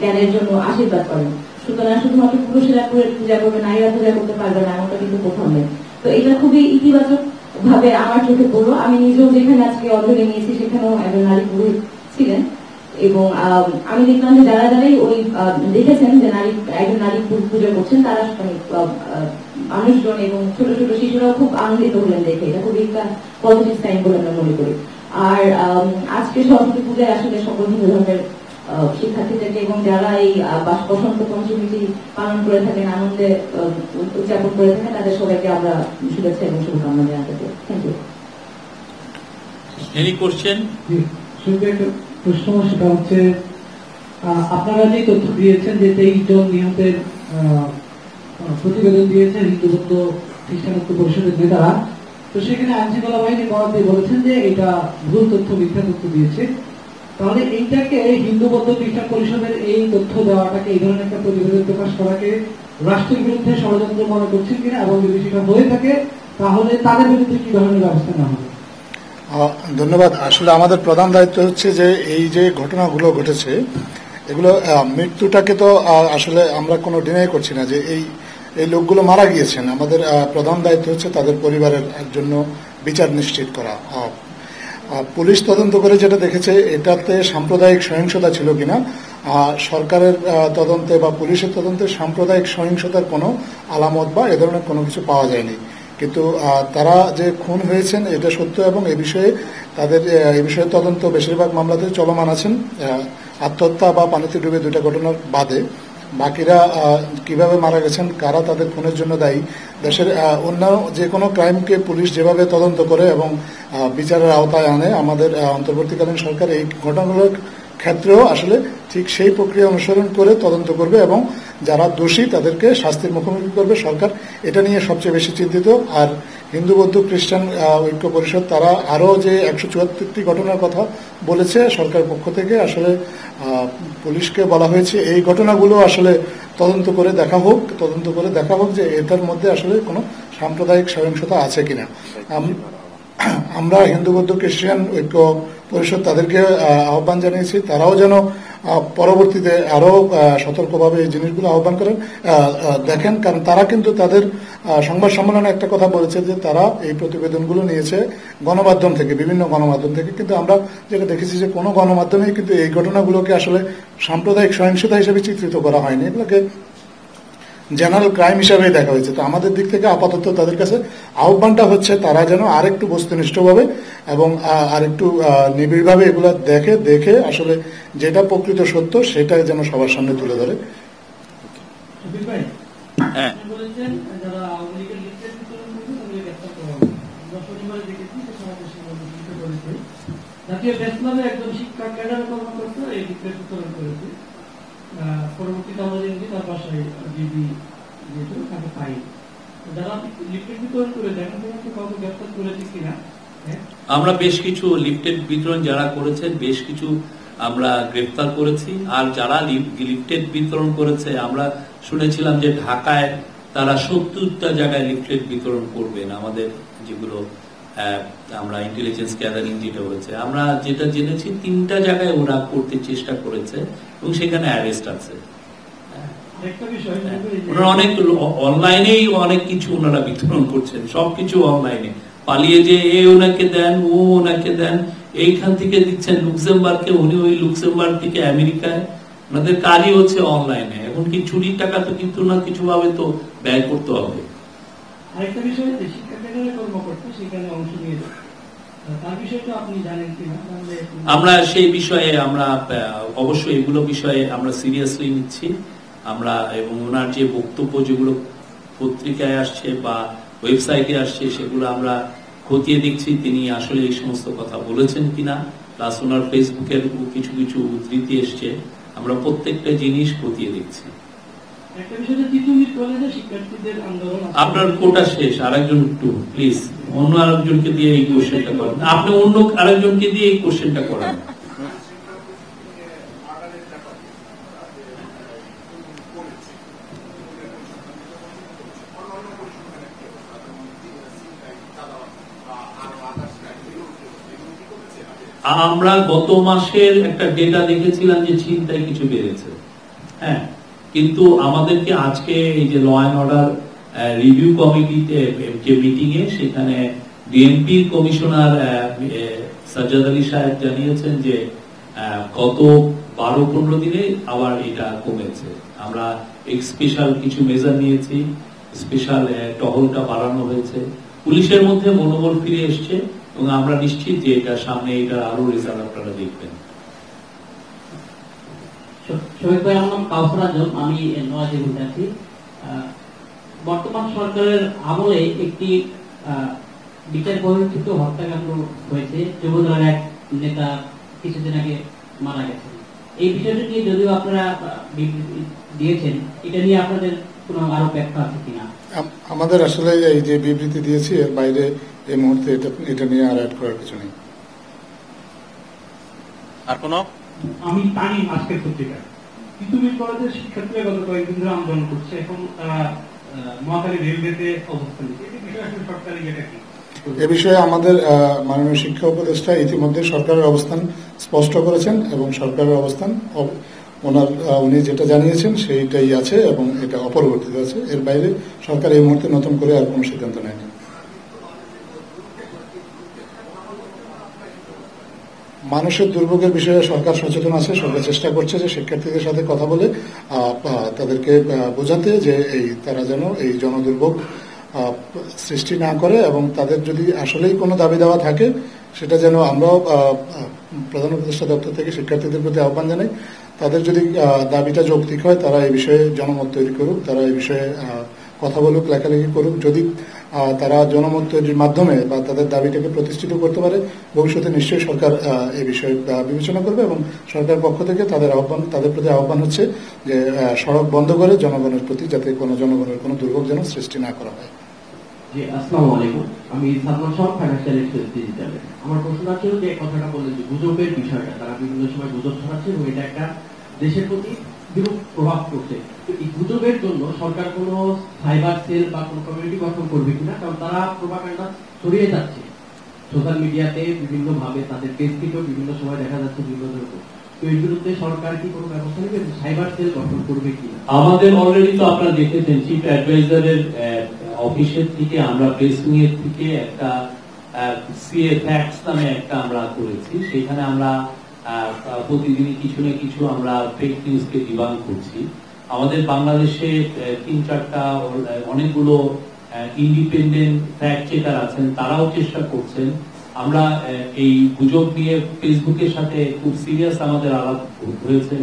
C: জ্ঞানের জন্য আশীর্বাদ করেন, সুতরাং শুধুমাত্র পুরুষেরা পূজা করবে, নারীরা পূজা করতে পারবে না এমনটা কিন্তু কোথাও নেই। তো এটা খুবই ইতিবাচক ভাবে আমার চোখে পড়লো। আমি নিজেও যেখানে আজকে অঞ্জলি নিয়েছি সেখানেও একজন নারী পুরোহিত ছিলেন, এবং আমি দেখলাম যে যারাই ওই দেখেছেন যে একজন নারী পূজা করছেন, তারা মানুষজন এবং ছোট ছোট শিশুরাও খুব আনন্দিত হলেন দেখে। এটা খুবই একটা পজিটিভ সাইন বলে আমরা মনে করি। আর আজকে সরস্বতী পূজায় আসলে সকল হিন্দু ধর্মের শিক্ষার্থীদেরকে এবং যারা এই বসন্ত পঞ্চমীটি পালন করে থাকেন, আনন্দে উদযাপন করে থাকেন, তাদের সবাইকে আমরা শুভেচ্ছা এবং শুভকামনা জানাতে চাই। Thank you.
A: Any question?
D: প্রশ্ন সেটা হচ্ছে, আপনারা যে তথ্য দিয়েছেন যে 23 জন নিহতের প্রতিবেদন দিয়েছেন হিন্দু বৌদ্ধ খ্রিস্টান ঐক্য পরিষদের নেতারা, তো সেখানে আইনশৃঙ্খলা বাহিনী মহাতে বলেছেন যে এটা ভুল তথ্য, মিথ্যা তথ্য দিয়েছে। তাহলে এইটাকে হিন্দু বৌদ্ধ খ্রিস্টান পরিষদের এই তথ্য দেওয়াটাকে, এই ধরনের একটা প্রতিবেদন প্রকাশ করাকে রাষ্ট্রের বিরুদ্ধে ষড়যন্ত্র মনে করছেন কিনা, এবং যদি সেটা হয়ে থাকে তাহলে তাদের বিরুদ্ধে কি ধরনের ব্যবস্থা নেওয়া হবে?
B: ধন্যবাদ। আসলে আমাদের প্রধান দায়িত্ব হচ্ছে যে এই যে ঘটনাগুলো ঘটেছে এগুলো মৃত্যুটাকে তো আসলে আমরা কোনো ডিনাই করছি না যে এই লোকগুলো মারা গিয়েছেন। আমাদের প্রধান দায়িত্ব হচ্ছে তাদের পরিবারের জন্য বিচার নিশ্চিত করা। পুলিশ তদন্ত করে যেটা দেখেছে এটাতে সাম্প্রদায়িক সহিংসতা ছিল কিনা, সরকারের তদন্তে বা পুলিশের তদন্তে সাম্প্রদায়িক সহিংসতার কোনো আলামত বা এ ধরনের কোনো কিছু পাওয়া যায়নি। কিন্তু তারা যে খুন হয়েছেন এটা সত্য, এবং এই বিষয়ে তদন্ত বেশিরভাগ মামলাতে চলমান আছেন। আত্মহত্যা বা পানিতে ডুবে 2টা ঘটনার বাদে বাকিরা কিভাবে মারা গেছেন, কারা তাদের খুনের জন্য দায়ী, দেশের অন্য যে কোনো ক্রাইমকে পুলিশ যেভাবে তদন্ত করে এবং বিচারের আওতায় আনে, আমাদের অন্তর্বর্তীকালীন সরকার এই ঘটনাগুলোর ক্ষেত্রেও আসলে ঠিক সেই প্রক্রিয়া অনুসরণ করে তদন্ত করবে এবং যারা দোষী তাদেরকে শাস্তির মুখোমুখি করবে। সরকার এটা নিয়ে সবচেয়ে বেশি চিন্তিত। আর হিন্দু বৌদ্ধ খ্রিস্টান ঐক্য পরিষদ তারা আরও যে 174টি ঘটনার কথা বলেছে সরকার পক্ষ থেকে, আসলে পুলিশকে বলা হয়েছে এই ঘটনাগুলো আসলে তদন্ত করে দেখা হোক যে এটার মধ্যে আসলে কোনো সাম্প্রদায়িক সহিংসতা আছে কিনা। আমরা হিন্দু বৌদ্ধ খ্রিস্টান ঐক্য পরিষদ তাদেরকে আহ্বান জানিয়েছি, তারাও যেন পরবর্তীতে আরও সতর্কভাবে এই জিনিসগুলো আহ্বান করেন দেখেন, কারণ তারা কিন্তু তাদের সংবাদ সম্মেলনে একটা কথা বলেছে যে তারা এই প্রতিবেদনগুলো নিয়েছে গণমাধ্যম থেকে, বিভিন্ন গণমাধ্যম থেকে, কিন্তু আমরা যেটা দেখেছি যে কোনো গণমাধ্যমেই কিন্তু এই ঘটনাগুলোকে আসলে সাম্প্রদায়িক সহিংসতা হিসেবে চিত্রিত করা হয়নি, এগুলোকে জেনারেল ক্রাইম হিসাবেই দেখা হয়েছে। তো আমাদের দিক থেকে আপাতত তাদের কাছে আহ্বানটা হচ্ছে তারা যেন আরেকটু বস্তুনিষ্ঠভাবে এবং আরেকটু নিবিড়ভাবে এগুলো দেখে আসলে যেটা প্রকৃত সত্য সেটা যেন সবার সামনে তুলে ধরে।
D: জাতীয় প্রেস ক্লাবে একজন শিক্ষা ক্যাডার কর্মকর্তা এই লিফলেট বিতরণ করেছে। পরবর্তীতে আমরা দেখি তার বাসায় ডিবি যেহেতু তাকে পাই, যারা লিফলেট বিতরণ করে দেখেন কাউকে গ্রেফতার করেছে কিনা।
A: আমরা বেশ কিছু লিফলেট বিতরণ যারা করেছেন বেশ কিছু আমরা গ্রেফতার করেছি, আর যারা লিফলেট বিতরণ করেছে আমরা শুনেছিলাম যে ঢাকায় তারা 70টা জায়গায় লিফলেট বিতরণ করবেন। আমাদের যেগুলো আমরা ইন্টেলিজেন্স গ্যাদারিং যেটা হয়েছে, আমরা যেটা জেনেছি 3টা জায়গায় ওরা করতে চেষ্টা করেছে এবং সেখানে অ্যারেস্ট আছে। ওনারা অনেক অনলাইনেই অনেক কিছু ওনারা বিতরণ করছেন, সবকিছু অনলাইনে পালিয়ে যে এ ওনাকে দেন ও ওনাকে দেন, এইখান থেকে দিচ্ছেন লুক্সেমবার্গকে, উনি ওই লুক্সেমবার্গ থেকে আমেরিকায়, ওনাদের কাজই হচ্ছে অনলাইনে। এখন কি চুরির টাকা তো কিন্তু না কিছু ভাবে তো ব্যয় করতে হবে।
D: আরেকটা বিষয় যে শিক্ষা কেন্দ্রের কর্মকর্তা সেখানে অংশ নিয়েছে, তার বিষয়টা আপনি জানেন কিনা?
A: আমরা সেই বিষয়ে আমরা অবশ্যই এগুলো বিষয়ে আমরা সিরিয়াসলি নিচ্ছি আমরা, এবং ওনার যে বক্তব্য যেগুলো পত্রিকায় আসছে বা ওয়েবসাইটে আসছে সেগুলো আমরা খতিয়ে দেখছি তিনি আসলে এই সমস্ত কথা বলেছেন কিনা, প্লাস ওনার ফেসবুকের কিছু কিছু উদ্ধৃতি এসছে, আমরা প্রত্যেকটা জিনিস খতিয়ে দেখছি। আপনার কোটা শেষ, আরেকজন একটু প্লিজ অন্য আরেকজনকে দিয়ে এই কোশ্চেনটা করেন, আপনি অন্য আরেকজনকে দিয়ে এই কোশ্চেনটা করেন। আমরা গত মাসের একটা ডেটা দেখেছিলাম যে ছিনতাই কিছু বেড়েছে, হ্যাঁ, কিন্তু আমাদেরকে আজকে এই যে ল অ্যান্ড অর্ডার রিভিউ কমিটিতে যে মিটিং এ সেখানে ডিএমপি কমিশনার সাজ্জাদ আলী সাহেব জানিয়েছেন যে গত 12-15 দিনে আবার এটা কমেছে। আমরা স্পেশাল কিছু মেজার নিয়েছি, স্পেশাল টহলটা বাড়ানো হয়েছে, পুলিশের মধ্যে মনোবল ফিরে এসছে এবং আমরা নিশ্চিত যে এটা সামনে এটা আরো রেজাল্ট আপনারা দেখবেন।
E: শহীদ ভাই, আমার নাম কাউসার আজম, আমি নয়াদিগঞ্জে আছি। বর্তমান সরকারের আমলে একটি বিচার বহির্ভূত হত্যাকাণ্ড হয়েছে, যুবদলের এক নেতা কিছুদিন আগে মারা গেছেন। এই বিষয়টি নিয়ে যদিও আপনারা বিবৃতি দিয়েছেন, এটা নিয়ে আপনাদের কোনো আরো ব্যাখ্যা আছে কিনা?
B: আমাদের আসলে এই যে বিবৃতি দিয়েছি এর বাইরে এই মুহূর্তে এটা নিয়ে আর অ্যাড করার কিছু নেই।
F: আর কোনো?
D: আমি তানিম, আজকের পত্রিকা। তিতুমির কলেজের শিক্ষার্থীরা গত কয়েকদিন ধরে আন্দোলন করছে, এখন তারা মহাখালী রেলওয়েতে অবস্থান নিচ্ছে, এই বিষয়ে আসলে সরকারের ইয়েটা কি?
B: এ বিষয়ে আমাদের মাননীয় শিক্ষা উপদেষ্টা ইতিমধ্যে সরকারের অবস্থান স্পষ্ট করেছেন এবং সরকারের অবস্থান উনি যেটা জানিয়েছেন সেইটাই আছে এবং এটা অপরিবর্তিত আছে। এর বাইরে সরকার এই মুহূর্তে নতুন করে আর কোনো সিদ্ধান্ত নেয়নি। মানুষের দুর্ভোগের বিষয়ে সরকার সচেতন আছে, সরকার চেষ্টা করছে যে শিক্ষার্থীদের সাথে কথা বলে তাদেরকে বোঝাতে যে তারা যেন এই জনদুর্ভোগ সৃষ্টি না করে এবং তাদের যদি আসলেই কোনো দাবি দেওয়া থাকে সেটা যেন আমরাও প্রধান উপদেষ্টা দপ্তর থেকে শিক্ষার্থীদের প্রতি আহ্বান জানাই, তাদের যদি দাবিটা যৌক্তিক হয় তারা এই বিষয়ে জনমত তৈরি করুক, তারা এই বিষয়ে কথা বলুক, লেখালেখি করুক। যদি তারা জনমত তৈরির মাধ্যমে বা তাদের দাবিটাকে প্রতিষ্ঠিত করতে পারে, ভবিষ্যতে নিশ্চয়ই সরকার এই বিষয়ে বিবেচনা করবে এবং সরকারের পক্ষ থেকে তাদের প্রতি আহ্বান হচ্ছে যে সড়ক বন্ধ করে জনগণের প্রতি যাতে কোনো জনগণের কোনো দুর্ভোগ যেন সৃষ্টি না করা হয়।
G: জি, আসসালামু আলাইকুম। আমি Salman Shah, financial express digital. আমার প্রশ্নটা ছিল যে কথাটা বললেন যে গুজবের বিষয়টা, তারা বিভিন্ন সময় গুজব ছড়াচ্ছে এবং এটা একটা দেশের প্রতি বিরূপ প্রভাব পড়ছে। তো এই গুজবের জন্য সরকার কোনো সাইবার সেল বা কোনো কমিউনিটি গঠন করবে কিনা, কারণ তারা প্রোপাগান্ডা ছড়িয়ে যাচ্ছে সোশ্যাল মিডিয়াতে বিভিন্ন ভাবে, তাদের পেজ থেকেও বিভিন্ন সময় দেখা যাচ্ছে বিভিন্ন রকম। তো এর বিরুদ্ধে সরকার কি কোনো ব্যবস্থা নেবে, সাইবার সেল গঠন করবে কিনা?
A: আমাদের অলরেডি তো আপনারা দেখেছেন চিফ অ্যাডভাইজারের অফিসের থেকে আমরা প্রেসিং এর থেকে একটা সিএ ফ্যাক্টস নামে একটা আমরা করেছি। সেখানে আমরা প্রতিদিনই কিছু না কিছু আমরা ফেক নিউজকে ডিবাঙ্ক করছি। আমাদের বাংলাদেশে 3-4টা অনেকগুলো ইন্ডিপেন্ডেন্ট ফ্যাক্ট চেকার আছেন, তারাও চেষ্টা করছেন। আমরা এই গুজব নিয়ে ফেসবুকের সাথে খুব সিরিয়াস আমাদের আলাপ হয়েছে।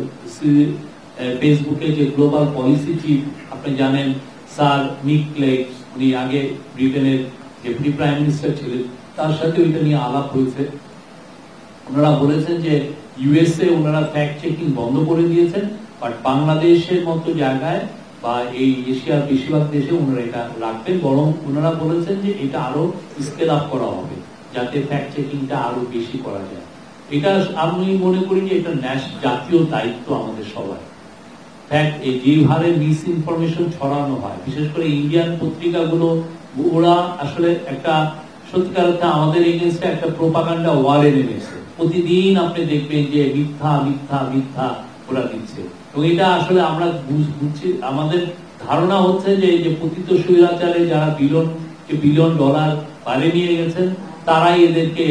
A: ফেসবুকে যে গ্লোবাল পলিসি চিফ আপনি জানেন স্যার নিক ক্লেগ, উনি আগে ব্রিটেনের ডেপুটি প্রাইম মিনিস্টার ছিলেন, তার সাথে ওইটা নিয়ে আলাপ হয়েছে। ওনারা বলেছেন যে ইউএসএ ওনারা ফ্যাক্ট চেকিং বন্ধ করে দিয়েছেন, বাট বাংলাদেশের মতো জায়গায় বা এই এশিয়ার বেশিরভাগ দেশে ওনারা এটা রাখবেন, বরং ওনারা বলেছেন যে এটা আরো স্কেল আপ করা হবে যাতে ফ্যাক্ট চেকিংটা আরো বেশি করা যায়। এটা আমি মনে করি যে এটা জাতীয় দায়িত্ব আমাদের সবাই। ফ্যাক্ট যে হারে মিস ইনফরমেশন ছড়ানো হয়, বিশেষ করে ইন্ডিয়ান পত্রিকাগুলো, ওরা আসলে একটা সত্যিকার অর্থে আমাদের এগেইনস্টে একটা প্রোপাগান্ডা ওয়ার এনে নিয়েছে। প্রতিদিন আপনি দেখবেন যে মিথ্যা মিথ্যা মিথ্যা ওরা দিচ্ছে, এবং এটা আসলে আমরা বুঝছি, আমাদের ধারণা হচ্ছে যে এই যে পতিত স্বৈরাচারে যারা বিলিয়ন ডলার বাইরে নিয়ে গেছেন তারাই এদেরকে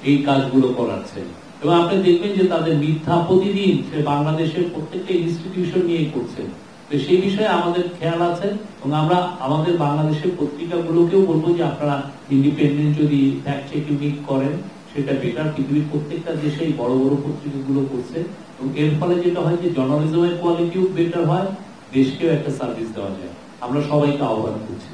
A: এই কাজগুলো করাচ্ছেন। এবং আপনি দেখবেন যে তাদের মিথ্যা প্রতিদিন সে বাংলাদেশের প্রত্যেকটা ইনস্টিটিউশন নিয়ে করছেন। তো সেই বিষয়ে আমাদের খেয়াল আছে, এবং আমরা আমাদের বাংলাদেশের পত্রিকাগুলোকেও বলবো যে আপনারা ইন্ডিপেন্ডেন্ট যদি ফ্যাক্ট চেকিং করেন সেটা বেটার। পৃথিবীর প্রত্যেকটা দেশেই বড় বড় পত্রিকাগুলো করছে, এবং এর ফলে যেটা হয় যে জার্নালিজমের কোয়ালিটিও বেটার হয়, দেশকেও একটা সার্ভিস দেওয়া যায়। আমরা সবাইকে আহ্বান করছি।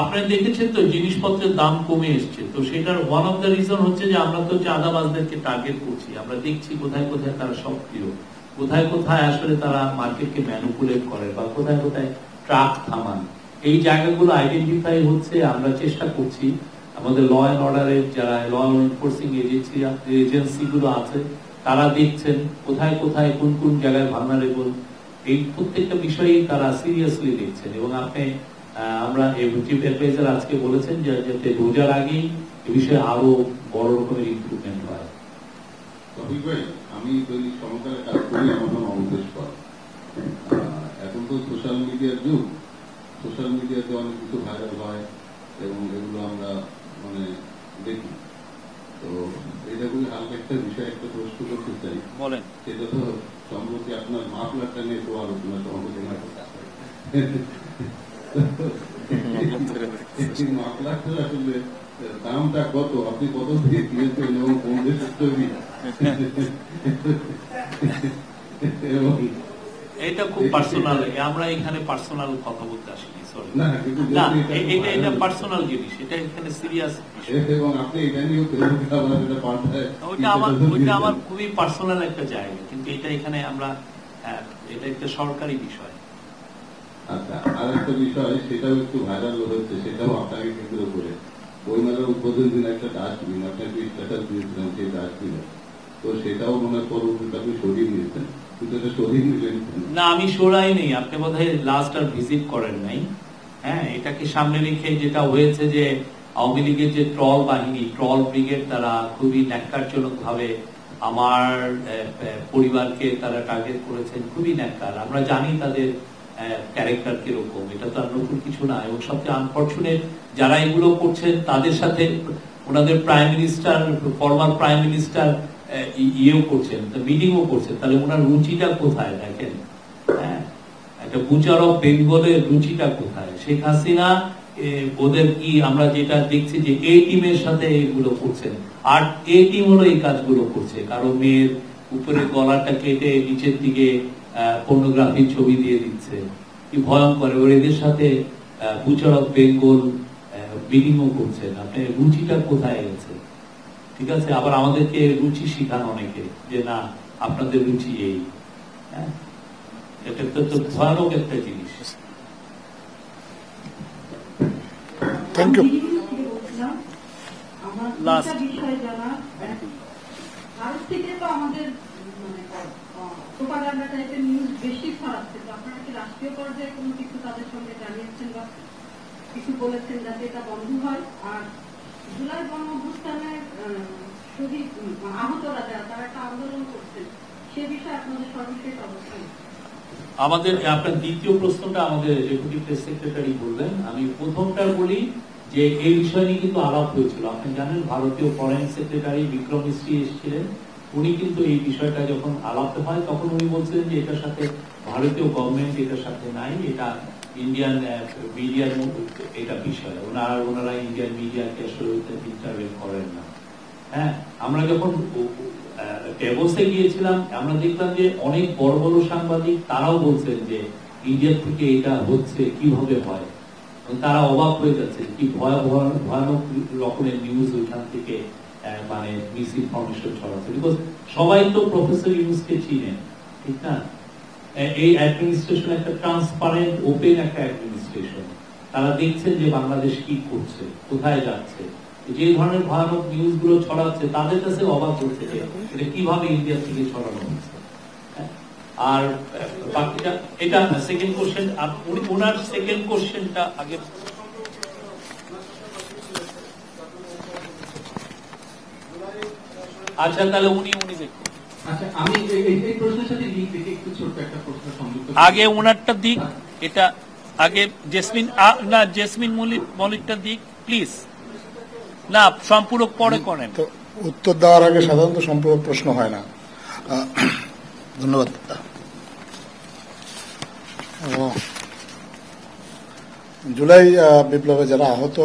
A: আপনারা দেখেছেন তো জিনিসপত্রের দাম কমে এসছে, তো সেটার ওয়ান অফ দ্য রিজন হচ্ছে যে আমরা তো চাঁদাবাজদেরকে টার্গেট করছি। আমরা দেখছি কোথায় কোথায় তারা সক্রিয়, কোথায় কোথায় আসলে তারা মার্কেটকে ম্যানিপুলেট করে, বা কোথায় কোথায় ট্রাক থামান, এই জায়গাগুলো আইডেন্টিফাই হচ্ছে। আমরা চেষ্টা করছি আমাদের ল অ্যান্ড অর্ডারের যারা ল এনফোর্সিং এজেন্সিগুলো আছে তারা দেখছেন কোথায় কোথায় কোন কোন জায়গায় ভালনারেবল, এই প্রত্যেকটা বিষয়েই তারা সিরিয়াসলি দেখছেন। এবং আপনি আমরা চিফ অ্যাডভাইজার আজকে বলেছেন যে যাতে রোজার আগেই এ বিষয়ে আরো বড় রকমের ইমপ্রুভমেন্ট হয়।
F: আমি দৈনিক সমকালে কাজ করি, আমার নাম অমৃতেশ পাল। এখন তো সোশ্যাল মিডিয়ার যুগ, সোশ্যাল মিডিয়াতে অনেক কিছু ভাইরাল হয় এবং এগুলো আমরা মানে দেখি। তো এটা খুবই হালকা একটা বিষয়, একটা প্রশ্ন করতে চাই।
A: বলেন।
F: সেটা তো সম্প্রতি আপনার মাফলারটা নিয়ে তো আলোচনা সম্প্রতি মাফলারটা আসলে দামটা কত, আপনি কত দিয়ে কিনেছেন এবং কোন দেশের তৈরি?
A: এটা খুব পার্সোনাল, আমরা এখানে পার্সোনাল কথা বলতে আসিনি, সরি। না, এটা পার্সোনাল জিনিস, এটা এখানে সিরিয়াস বিষয়।
F: এবং আপনি এটা নিয়ে ফেসবুকে আবার এটা পাঠায়,
A: ওইটা আমার খুবই পার্সোনাল একটা জায়গা, কিন্তু এটা এখানে আমরা এটা একটা সরকারি বিষয়।
F: আচ্ছা, আর একটা বিষয় সেটাও একটু ভাইরাল হয়েছে, সেটাও আপনাকে কেন্দ্র করে বইমেলার উদ্বোধন দিন একটা ডাস্টবিন আপনাকে স্ট্যাটাস দিয়েছিলাম, সেই ডাস্টবিনে তো সেটাও মনে হয় পরবর্তীতে আপনি সরিয়ে নিয়েছেন, কিন্তু এটা সরিয়ে নিলেন
A: না? আমি সরাই নেই, আপনি বোধহয় লাস্ট আর ভিজিট করেন নাই। হ্যাঁ, এটাকে সামনে রেখে যেটা হয়েছে যে আওয়ামী লীগের যে ট্রল বাহিনী, ট্রল ব্রিগেড, তারা খুবই ন্যাক্কারজনক ভাবে আমার পরিবারকে তারা টার্গেট করেছেন, খুবই ন্যাক্কার। আমরা জানি তাদের ক্যারেক্টার কিরকম, এটা তো আর নতুন কিছু না। এবং সবচেয়ে আনফরচুনেট যারা এগুলো করছেন তাদের সাথে ওনাদের prime minister, former prime minister ইয়েও করছেন, মিটিংও করছেন। তাহলে ওনার রুচিটা কোথায় দেখেন? হ্যাঁ, একটা বুচার অফ বেঙ্গলের রুচিটা কোথায়? শেখ হাসিনা ওদের কি আমরা যেটা দেখছি যে এ টিমের সাথে এগুলো করছেন, আর এ টিম হলো এই কাজগুলো করছে। কারো মেয়ের উপরে গলাটা কেটে নিচের দিকে পর্নোগ্রাফির ছবি দিয়ে দিচ্ছে, কি ভয়ঙ্কর। ওর এদের সাথে বুচার অফ বেঙ্গল মিটিংও করছেন। আপনি রুচিটা কোথায় গেছে? ঠিক আছে, আবার আমাদেরকে রুচি শিখান অনেকে যে না আপনাদের রুচি এই। হ্যাঁ, এটা তো ভয়ানক একটা জিনিস।
B: Thank you.
H: লাস্ট
I: বিষয় জানা, ভারত থেকে তো আমাদের প্রোপাগান্ডা টাইপের নিউজ বেশি ছড়াচ্ছে, তো আপনারা কি রাষ্ট্রীয় পর্যায়ে কোনো কিছু তাদের সঙ্গে জানিয়েছেন বা কিছু বলেছেন যাতে এটা বন্ধ হয়? আর জুলাই গণ অভ্যুত্থানের শহীদ আহতরা যারা তারা একটা আন্দোলন করছেন, সে বিষয়ে আপনাদের সর্বশেষ অবস্থান?
A: আমাদের আপনার দ্বিতীয় প্রশ্নটা আমাদের ডেপুটি প্রেস সেক্রেটারি বললেন। আমি প্রথমটা বলি যে এই বিষয় নিয়ে কিন্তু আলাপ হয়েছিল। আপনি জানেন ভারতীয় ফরেন সেক্রেটারি বিক্রম মিস্ত্রি এসেছিলেন, উনি কিন্তু এই বিষয়টা যখন আলাপ হয় তখন উনি বলছিলেন যে এটার সাথে ভারতীয় গভর্নমেন্ট এটার সাথে নাই, এটা ইন্ডিয়ান মিডিয়ার এটা বিষয়, ওনারা ইন্ডিয়ান মিডিয়াকে আসলে ইন্টারভেন করেন না। হ্যাঁ, আমরা যখন টেবসে গিয়েছিলাম আমরা দেখলাম যে অনেক বড় বড় সাংবাদিক তারাও বলছেন যে ইন্ডিয়া থেকে এটা হচ্ছে কিভাবে হয়, তারা অবাক হয়ে যাচ্ছে কি ভয়ানক রকমের নিউজ ওইখান থেকে মানে মিস ইনফরমেশন ছড়াচ্ছে। বিকজ সবাই তো প্রফেসর ইউনুসকে চিনেন, ঠিক না? এই অ্যাডমিনিস্ট্রেশন একটা ট্রান্সপারেন্ট ওপেন একটা অ্যাডমিনিস্ট্রেশন, তারা দেখছেন যে বাংলাদেশ কি করছে, কোথায় যাচ্ছে, যে ধরনের ভয়ানক নিউজ গুলো ছড়াচ্ছে তাদের কাছে অবাক হচ্ছে যে এটা কিভাবে ইন্ডিয়া থেকে ছড়ানো হচ্ছে। আর বাকিটা এটা সেকেন্ড কোশ্চেন, ওনার সেকেন্ড কোশ্চেনটা আগে। আচ্ছা তাহলে উনি দেখুন।
G: আচ্ছা, আমি এই প্রশ্নের সাথে লিঙ্ক থেকে একটু ছোট্ট একটা প্রশ্ন সংযুক্ত
H: আগে ওনারটা দিক, এটা আগে জেসমিন না জেসমিন মল্লিকটা দিক প্লিজ, না সম্পূরক পরে করেন।
B: তো উত্তর দেওয়ার আগে সাধারণত সম্পূরক প্রশ্ন হয় না। ধন্যবাদ। জুলাই বিপ্লবে যারা আহত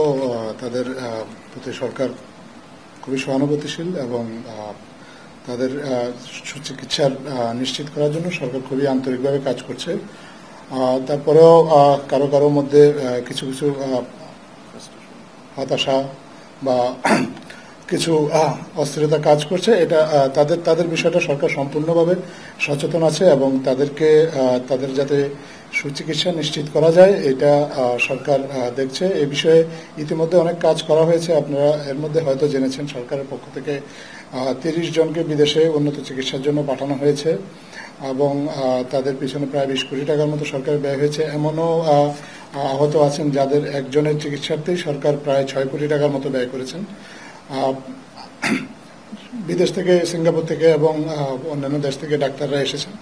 B: তাদের প্রতি সরকার খুবই সহানুভূতিশীল এবং তাদের সুচিকিৎসার নিশ্চিত করার জন্য সরকার খুবই আন্তরিকভাবে কাজ করছে। তারপরেও কারো কারো মধ্যে কিছু কিছু হতাশা বা কিছু অস্থিরতা কাজ করছে, এটা তাদের বিষয়টা সরকার সম্পূর্ণভাবে সচেতন আছে এবং তাদের যাতে সুচিকিৎসা নিশ্চিত করা যায় এটা সরকার দেখছে। এই বিষয়ে ইতিমধ্যে অনেক কাজ করা হয়েছে, আপনারা এর মধ্যে হয়তো জেনেছেন সরকারের পক্ষ থেকে 30 জনকে বিদেশে উন্নত চিকিৎসার জন্য পাঠানো হয়েছে এবং তাদের পিছনে প্রায় 20 কোটি টাকার মতো সরকার ব্যয় হয়েছে। এমনও আহত আছেন যাদের একজনের চিকিৎসার্থেই সরকার প্রায় 6 কোটি টাকার মতো ব্যয় করেছেন। বিদেশ থেকে, সিঙ্গাপুর থেকে এবং অন্যান্য দেশ থেকে ডাক্তাররা এসেছেন,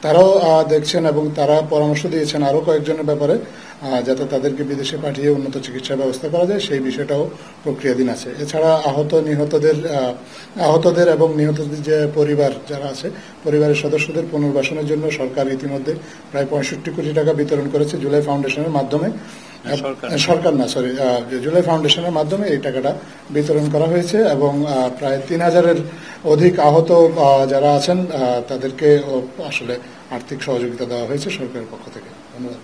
B: তারাও দেখছেন এবং তারা পরামর্শ দিয়েছেন আরও কয়েকজনের ব্যাপারে যাতে তাদেরকে বিদেশে পাঠিয়ে উন্নত চিকিৎসার ব্যবস্থা করা যায়, সেই বিষয়টাও প্রক্রিয়াধীন আছে। এছাড়া আহতদের এবং নিহতদের যে পরিবার যারা আছে, পরিবারের সদস্যদের পুনর্বাসনের জন্য সরকার ইতিমধ্যে প্রায় 65 কোটি টাকা বিতরণ করেছে জুলাই ফাউন্ডেশনের মাধ্যমে। জুলাই ফাউন্ডেশনের মাধ্যমে এই টাকাটা বিতরণ করা হয়েছে এবং প্রায় 3000-এর অধিক আহত যারা আছেন তাদেরকে আসলে আর্থিক সহযোগিতা দেওয়া হয়েছে সরকারের পক্ষ থেকে। ধন্যবাদ।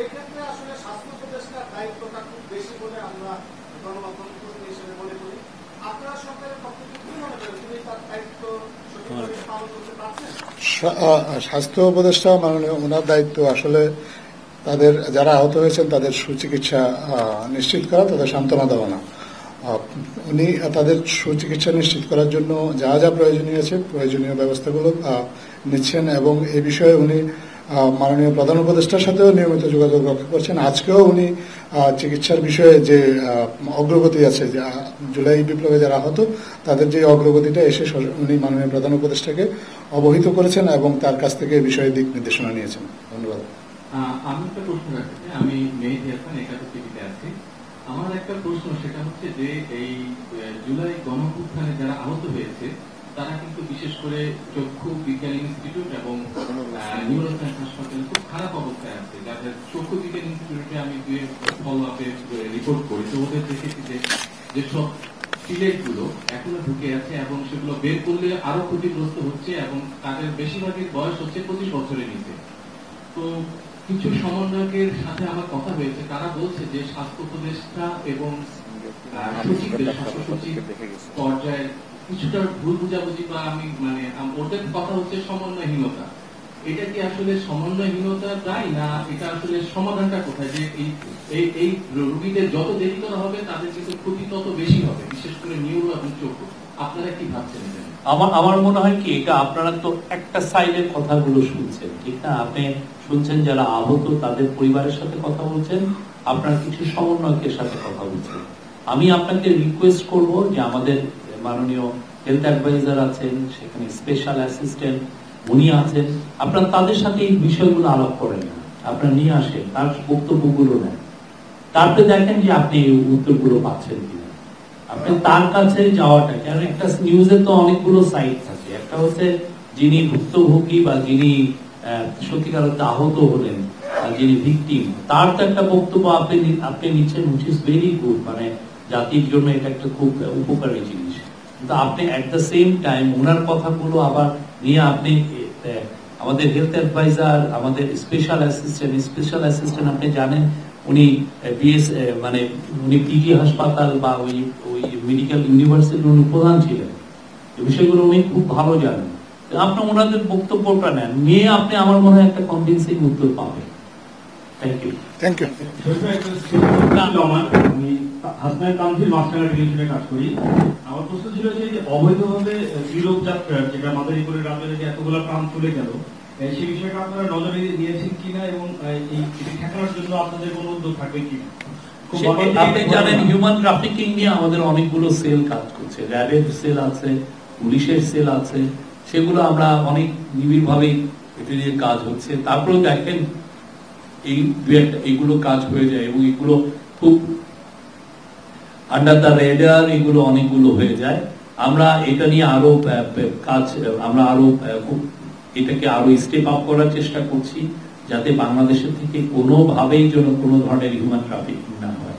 J: এক্ষেত্রে আসলে স্বাস্থ্য উপদেষ্টার দায়িত্বটা খুব বেশি বলে আমরা গণমাধ্যম কর্মী হিসেবে মনে করি। আপনারা সরকারের পক্ষ থেকে কি মনে করেন, তিনি তার দায়িত্ব সঠিকভাবে পালন করতে পারছেন?
B: স্বাস্থ্য উপদেষ্টা মাননীয় ওনার দায়িত্ব আসলে তাদের যারা আহত হয়েছেন তাদের সুচিকিৎসা নিশ্চিত করা, তাদের সান্ত্বনা দেওয়া না। উনি তাদের সুচিকিৎসা নিশ্চিত করার জন্য যা যা প্রয়োজনীয় আছে প্রয়োজনীয় ব্যবস্থাগুলো নিচ্ছেন এবং এ বিষয়ে উনি মাননীয় প্রধান উপদেষ্টার সাথেও নিয়মিত যোগাযোগ রক্ষা করছেন। আজকেও উনি চিকিৎসার বিষয়ে যে অগ্রগতি আছে, জুলাই বিপ্লবে যারা আহত তাদের যে অগ্রগতিটা এসে উনি মাননীয় প্রধান উপদেষ্টাকে অবহিত করেছেন এবং তার কাছ থেকে এই বিষয়ে দিক নির্দেশনা নিয়েছেন। ধন্যবাদ।
G: আমি একটা প্রশ্ন রাখছি, আমি মেহেদী হাসান, একাত্তর টিভিতে আছি। আমার একটা প্রশ্ন, সেটা হচ্ছে যে এই জুলাই গণঅভ্যুত্থানে যারা আহত হয়েছে তারা কিন্তু বিশেষ করে চক্ষু বিজ্ঞান ইনস্টিটিউট এবং নিউরোসায়েন্স হাসপাতালে খুব খারাপ অবস্থায় আছে। যাদের চক্ষু বিজ্ঞান ইনস্টিটিউটে আমি ফলো আপে রিপোর্ট করি, তো ওদের দেখেছি যে যেসব সিলেটগুলো এখনো ঢুকে আছে এবং সেগুলো বের করলে আরো ক্ষতিগ্রস্ত হচ্ছে এবং তাদের বেশিরভাগের বয়স হচ্ছে 25 বছরের নিচে। তো কিছু সমন্বয়কের সাথে আমার কথা হয়েছে, তারা বলছে যে স্বাস্থ্য উপদেষ্টা এবং সচিবদের স্বাস্থ্য সচিব পর্যায়ে কিছুটা ভুল বুঝাবুঝি বা আমি মানে ওদের কথা হচ্ছে সমন্বয়হীনতা। এটা কি আসলে সমন্বয়হীনতা দায় না এটা আসলে সমাধানটা কোথায়? যে এই রোগীদের যত দেরি করা হবে তাদের কিন্তু ক্ষতি তত বেশি হবে, বিশেষ করে নিউরো এবং চক্ষু। আপনারা কি ভাবছেন?
A: আমার মনে হয় কি, এটা আপনারা তো একটা সাইডের কথাগুলো শুনছেন, ঠিক না? আপনি শুনছেন যারা আহত তাদের পরিবারের সাথে কথা বলছেন, আপনার কিছু সমন্বয়কের সাথে কথা বলছেন। আমি আপনাকে রিকোয়েস্ট করব যে আমাদের মাননীয় হেলথ অ্যাডভাইজার আছেন, সেখানে স্পেশাল অ্যাসিস্ট্যান্ট উনি আছেন, আপনারা তাদের সাথে এই বিষয়গুলো আলাপ করেন না, আপনারা নিয়ে আসেন, তার বক্তব্যগুলো নেন, তারপরে দেখেন যে আপনি এই উত্তরগুলো পাচ্ছেন কিনা। আপনি তার কাছে যাওয়াটা, কারণ একটা নিউজের তো অনেকগুলো সাইড থাকে, একটা হচ্ছে যিনি ভুক্তভোগী বা যিনি সত্যিকার অর্থে আহত হলেন, যিনি ভিকটিম, তার তো একটা বক্তব্য আপনি নিচ্ছেন, হুইচ ইজ ভেরি গুড, মানে জাতির জন্য এটা একটা খুব উপকারী জিনিস। কিন্তু আপনি এট দ্য সেম টাইম ওনার কথাগুলো আবার নিয়ে আপনি আমাদের হেলথ অ্যাডভাইজার, আমাদের স্পেশাল অ্যাসিস্ট্যান্ট আপনি জানেন উনি মানে উনি পিজি হাসপাতাল বা ওই মেডিকেল ইউনিভার্সিটির উনি প্রধান ছিলেন, এই বিষয়গুলো উনি খুব ভালো জানেন। আপনি ওনাদের বক্তব্যটা নেন, নিয়ে আপনি আমার মনে হয় একটা কনভিন্সিং উত্তর পাবেন। Thank you.
K: আমি হাসনাইন কাউন্সিল মাস্টার ডিভিশনে কাজ করি। আমার প্রশ্ন ছিল যে অবৈধভাবে ইউরোপ যাত্রা, যেটা মাদারীপুরের রাজ্যে যে এতগুলো প্রাণ চলে গেল, সেই বিষয়টা আপনারা নজরে নিয়েছেন কিনা এবং এই ঠেকানোর জন্য আপনাদের কোনো উদ্যোগ থাকবে কিনা?
A: আপনি জানেন হিউম্যান ট্রাফিকিং নিয়ে আমাদের অনেকগুলো সেল কাজ করছে, র্যাবের সেল আছে, পুলিশের সেল আছে, সেগুলো আমরা অনেক নিবিড়ভাবে এটা নিয়ে কাজ হচ্ছে। তারপরেও দেখেন এইগুলো কাজ হয়ে যায় এবং এগুলো খুব আন্ডার দ্য রেডার, এগুলো অনেকগুলো হয়ে যায়। আমরা এটা নিয়ে আরো কাজ, আমরা আরো এটাকে আরো স্টেপ আপ করার চেষ্টা করছি, যাতে বাংলাদেশের থেকে কোনোভাবেই যেন কোনো ধরনের হিউম্যান ট্রাফিকিং না হয়।